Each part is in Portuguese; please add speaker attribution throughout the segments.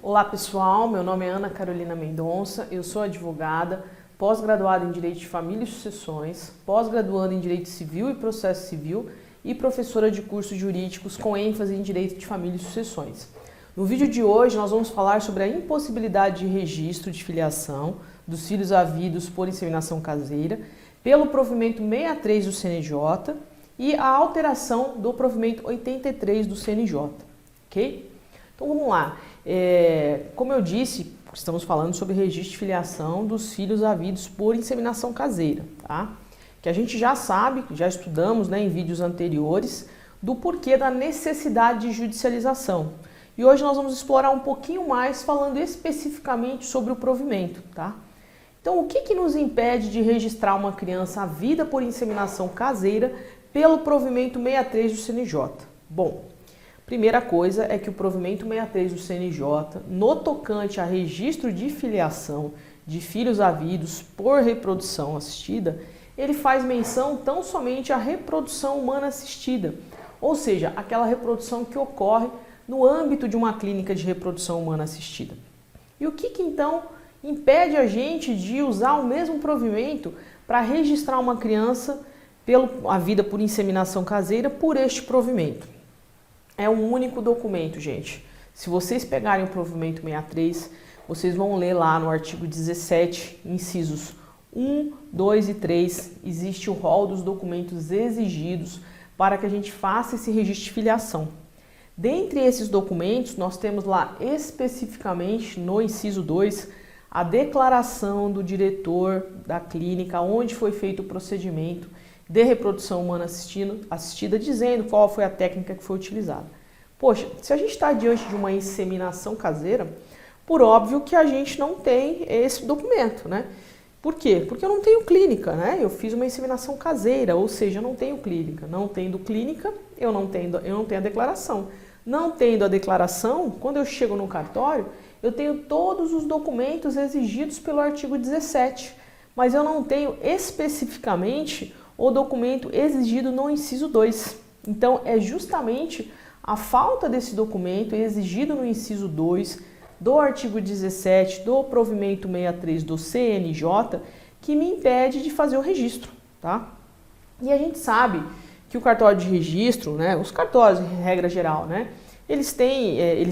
Speaker 1: Olá pessoal, meu nome é Ana Carolina Mendonça, eu sou advogada, pós-graduada em Direito de Família e Sucessões, pós-graduanda em Direito Civil e Processo Civil e professora de cursos jurídicos com ênfase em Direito de Família e Sucessões. No vídeo de hoje nós vamos falar sobre a impossibilidade de registro de filiação dos filhos havidos por inseminação caseira pelo provimento 63 do CNJ e a alteração do provimento 83 do CNJ, ok? Então vamos lá. Como eu disse, estamos falando sobre registro de filiação dos filhos havidos por inseminação caseira, tá? Que a gente já sabe, já estudamos, né, em vídeos anteriores, do porquê da necessidade de judicialização. E hoje nós vamos explorar um pouquinho mais falando especificamente sobre o provimento, tá? Então o que nos impede de registrar uma criança havida por inseminação caseira pelo provimento 63 do CNJ? Bom, primeira coisa é que o provimento 63 do CNJ, no tocante a registro de filiação de filhos havidos por reprodução assistida, ele faz menção tão somente à reprodução humana assistida, ou seja, aquela reprodução que ocorre no âmbito de uma clínica de reprodução humana assistida. E o que então impede a gente de usar o mesmo provimento para registrar uma criança havida por inseminação caseira por este provimento? É um único documento, gente. Se vocês pegarem o provimento 63, vocês vão ler lá no artigo 17, incisos 1, 2 e 3, existe o rol dos documentos exigidos para que a gente faça esse registro de filiação. Dentre esses documentos, nós temos lá especificamente no inciso 2, a declaração do diretor da clínica onde foi feito o procedimento de reprodução humana assistida, dizendo qual foi a técnica que foi utilizada. Poxa, se a gente está diante de uma inseminação caseira, por óbvio que a gente não tem esse documento, né? Por quê? Porque eu não tenho clínica, né? Eu fiz uma inseminação caseira, ou seja, eu não tenho clínica. Não tendo clínica, eu não tenho a declaração. Não tendo a declaração, quando eu chego no cartório, eu tenho todos os documentos exigidos pelo artigo 17, mas eu não tenho especificamente o documento exigido no inciso 2. Então, é justamente a falta desse documento exigido no inciso 2 do artigo 17 do provimento 63 do CNJ que me impede de fazer o registro, tá? E a gente sabe que o cartório de registro, né, os cartórios em regra geral, né, eles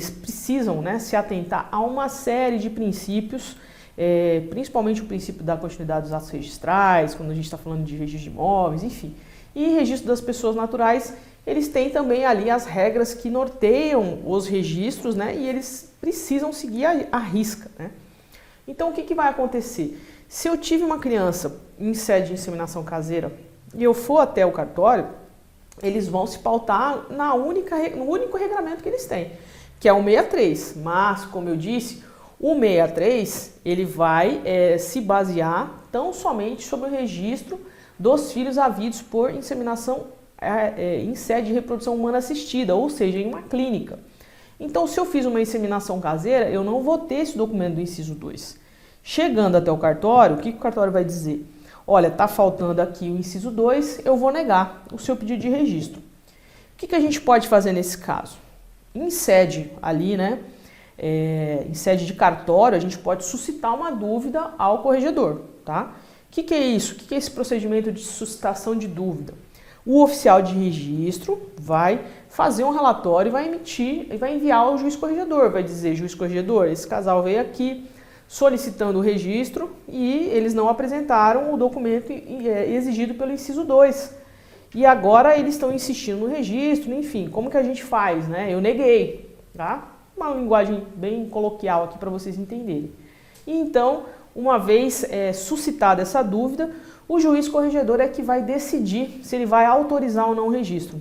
Speaker 1: precisam, né, se atentar a uma série de princípios, principalmente o princípio da continuidade dos atos registrais, quando a gente está falando de registro de imóveis, enfim. E registro das pessoas naturais, eles têm também ali as regras que norteiam os registros, né, e eles precisam seguir à risca, né. Então, o que vai acontecer? Se eu tive uma criança em sede de inseminação caseira e eu for até o cartório, eles vão se pautar no único regramento que eles têm, que é o 63. Mas, como eu disse, o 63 ele vai se basear tão somente sobre o registro dos filhos havidos por inseminação em sede de reprodução humana assistida, ou seja, em uma clínica. Então, se eu fiz uma inseminação caseira, eu não vou ter esse documento do inciso 2. Chegando até o cartório, o que o cartório vai dizer? Olha, está faltando aqui o inciso 2, eu vou negar o seu pedido de registro. O que a gente pode fazer nesse caso? Em sede ali, né, em sede de cartório, a gente pode suscitar uma dúvida ao corregedor, tá? O que é isso? O que é esse procedimento de suscitação de dúvida? O oficial de registro vai fazer um relatório e vai emitir, e vai enviar ao juiz corregedor, vai dizer, juiz corregedor, esse casal veio aqui solicitando o registro e eles não apresentaram o documento exigido pelo inciso 2. E agora eles estão insistindo no registro, enfim, como que a gente faz, né? Eu neguei, tá? Uma linguagem bem coloquial aqui para vocês entenderem. E então, uma vez suscitada essa dúvida, o juiz corregedor é que vai decidir se ele vai autorizar ou não o registro.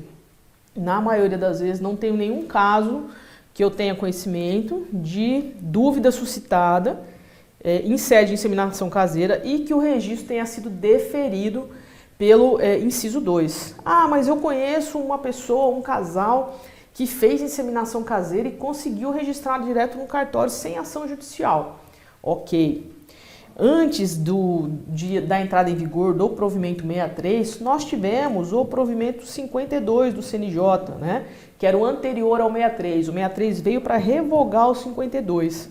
Speaker 1: Na maioria das vezes não tenho nenhum caso que eu tenha conhecimento de dúvida suscitada em sede de inseminação caseira e que o registro tenha sido deferido pelo inciso 2. Ah, mas eu conheço uma pessoa, um casal, que fez inseminação caseira e conseguiu registrar direto no cartório sem ação judicial. Ok. Antes da entrada em vigor do provimento 63, nós tivemos o provimento 52 do CNJ, né? que era o anterior ao 63. O 63 veio para revogar o 52.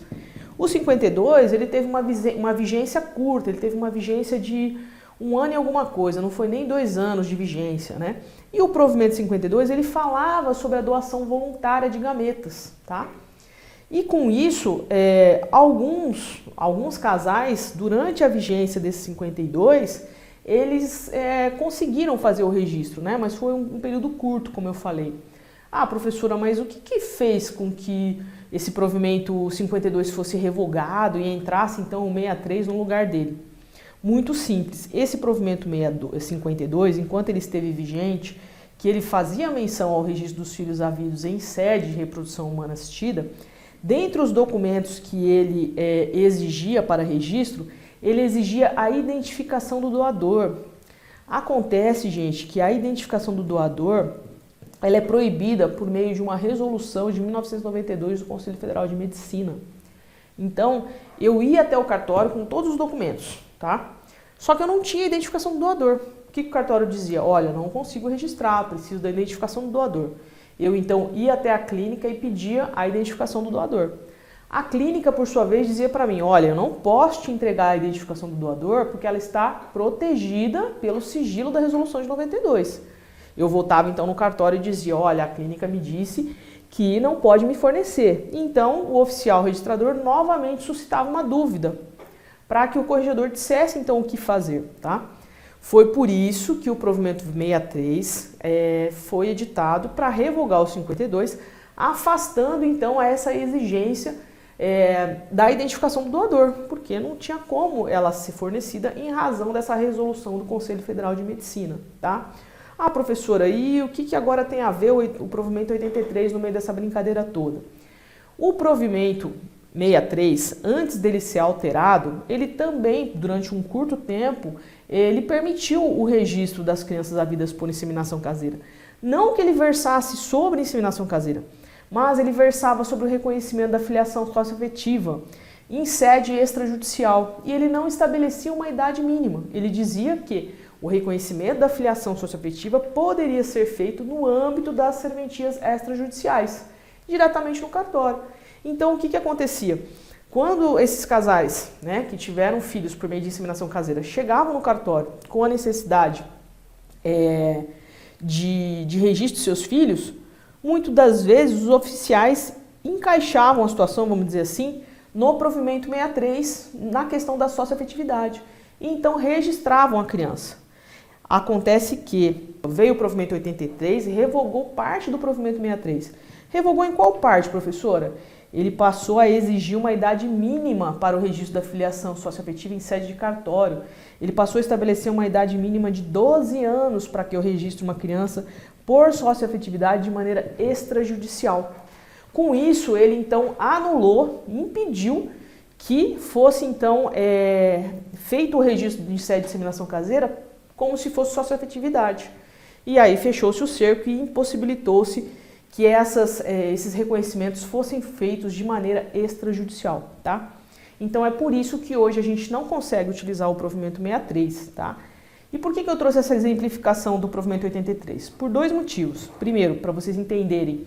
Speaker 1: O 52, ele teve uma vigência curta, ele teve uma vigência de 1 ano e alguma coisa, não foi nem 2 anos de vigência, né? E o provimento 52, ele falava sobre a doação voluntária de gametas, tá? E com isso, alguns casais, durante a vigência desse 52, eles conseguiram fazer o registro, né? Mas foi um período curto, como eu falei. Ah, professora, mas o que fez com que esse provimento 52 fosse revogado e entrasse então o 63 no lugar dele? Muito simples. Esse provimento 52, enquanto ele esteve vigente, que ele fazia menção ao registro dos filhos havidos em sede de reprodução humana assistida, dentre os documentos que ele exigia para registro, ele exigia a identificação do doador. Acontece, gente, que a identificação do doador ela é proibida por meio de uma resolução de 1992 do Conselho Federal de Medicina. Então, eu ia até o cartório com todos os documentos, tá? Só que eu não tinha identificação do doador. O que o cartório dizia? Olha, não consigo registrar, preciso da identificação do doador. Eu, então, ia até a clínica e pedia a identificação do doador. A clínica, por sua vez, dizia para mim, olha, eu não posso te entregar a identificação do doador porque ela está protegida pelo sigilo da resolução de 92. Eu voltava então no cartório e dizia, olha, a clínica me disse que não pode me fornecer. Então, o oficial registrador novamente suscitava uma dúvida para que o corregedor dissesse então o que fazer, tá? Foi por isso que o provimento 63 foi editado para revogar o 52, afastando então essa exigência da identificação do doador, porque não tinha como ela ser fornecida em razão dessa resolução do Conselho Federal de Medicina, tá? Ah, professora, e o que agora tem a ver o provimento 83 no meio dessa brincadeira toda? O provimento 63, antes dele ser alterado, ele também, durante um curto tempo, ele permitiu o registro das crianças havidas por inseminação caseira. Não que ele versasse sobre inseminação caseira, mas ele versava sobre o reconhecimento da filiação socioafetiva em sede extrajudicial. E ele não estabelecia uma idade mínima. Ele dizia que o reconhecimento da filiação socioafetiva poderia ser feito no âmbito das serventias extrajudiciais, diretamente no cartório. Então, o que acontecia? Quando esses casais, né, que tiveram filhos por meio de inseminação caseira, chegavam no cartório com a necessidade de registro de seus filhos, muitas das vezes os oficiais encaixavam a situação, vamos dizer assim, no provimento 63, na questão da socioafetividade, e então registravam a criança. Acontece que veio o provimento 83 e revogou parte do provimento 63. Revogou em qual parte, professora? Ele passou a exigir uma idade mínima para o registro da filiação socioafetiva em sede de cartório. Ele passou a estabelecer uma idade mínima de 12 anos para que eu registre uma criança por socioafetividade de maneira extrajudicial. Com isso, ele então anulou, impediu que fosse então feito o registro de sede de inseminação caseira como se fosse socioafetividade. E aí fechou-se o cerco e impossibilitou-se que esses reconhecimentos fossem feitos de maneira extrajudicial, tá? Então é por isso que hoje a gente não consegue utilizar o provimento 63, tá? E por que eu trouxe essa exemplificação do provimento 83? Por 2 motivos. Primeiro, para vocês entenderem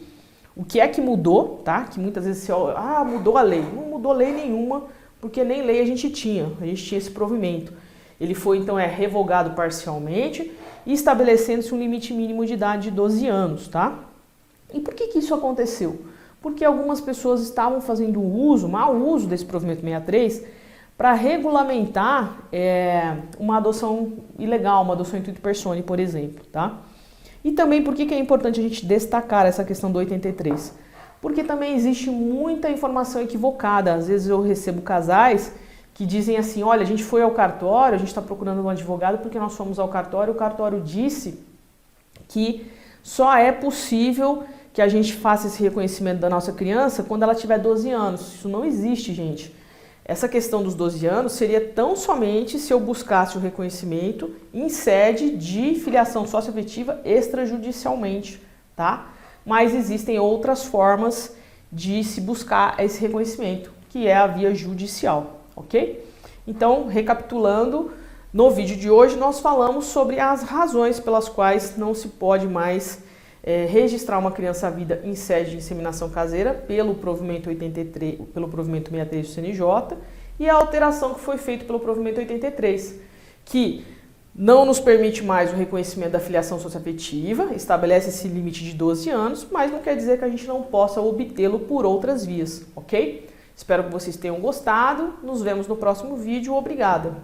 Speaker 1: o que é que mudou, tá? Que muitas vezes se olha, mudou a lei. Não mudou lei nenhuma, porque nem lei a gente tinha esse provimento. Ele foi, então, revogado parcialmente e estabelecendo-se um limite mínimo de idade de 12 anos, tá? E por que isso aconteceu? Porque algumas pessoas estavam fazendo mau uso desse provimento 63 para regulamentar uma adoção ilegal, uma adoção intuito personae, por exemplo, tá? E também por que é importante a gente destacar essa questão do 83? Porque também existe muita informação equivocada. Às vezes eu recebo casais que dizem assim, olha, a gente foi ao cartório, a gente está procurando um advogado porque nós fomos ao cartório, o cartório disse que só é possível que a gente faça esse reconhecimento da nossa criança quando ela tiver 12 anos. Isso não existe, gente. Essa questão dos 12 anos seria tão somente se eu buscasse o reconhecimento em sede de filiação socioafetiva extrajudicialmente, tá? Mas existem outras formas de se buscar esse reconhecimento, que é a via judicial, ok? Então, recapitulando, no vídeo de hoje nós falamos sobre as razões pelas quais não se pode mais registrar uma criança à vida em sede de inseminação caseira pelo provimento 83, pelo provimento 63 do CNJ, e a alteração que foi feita pelo provimento 83, que não nos permite mais o reconhecimento da filiação socioafetiva, estabelece esse limite de 12 anos, mas não quer dizer que a gente não possa obtê-lo por outras vias, ok? Espero que vocês tenham gostado, nos vemos no próximo vídeo, obrigada!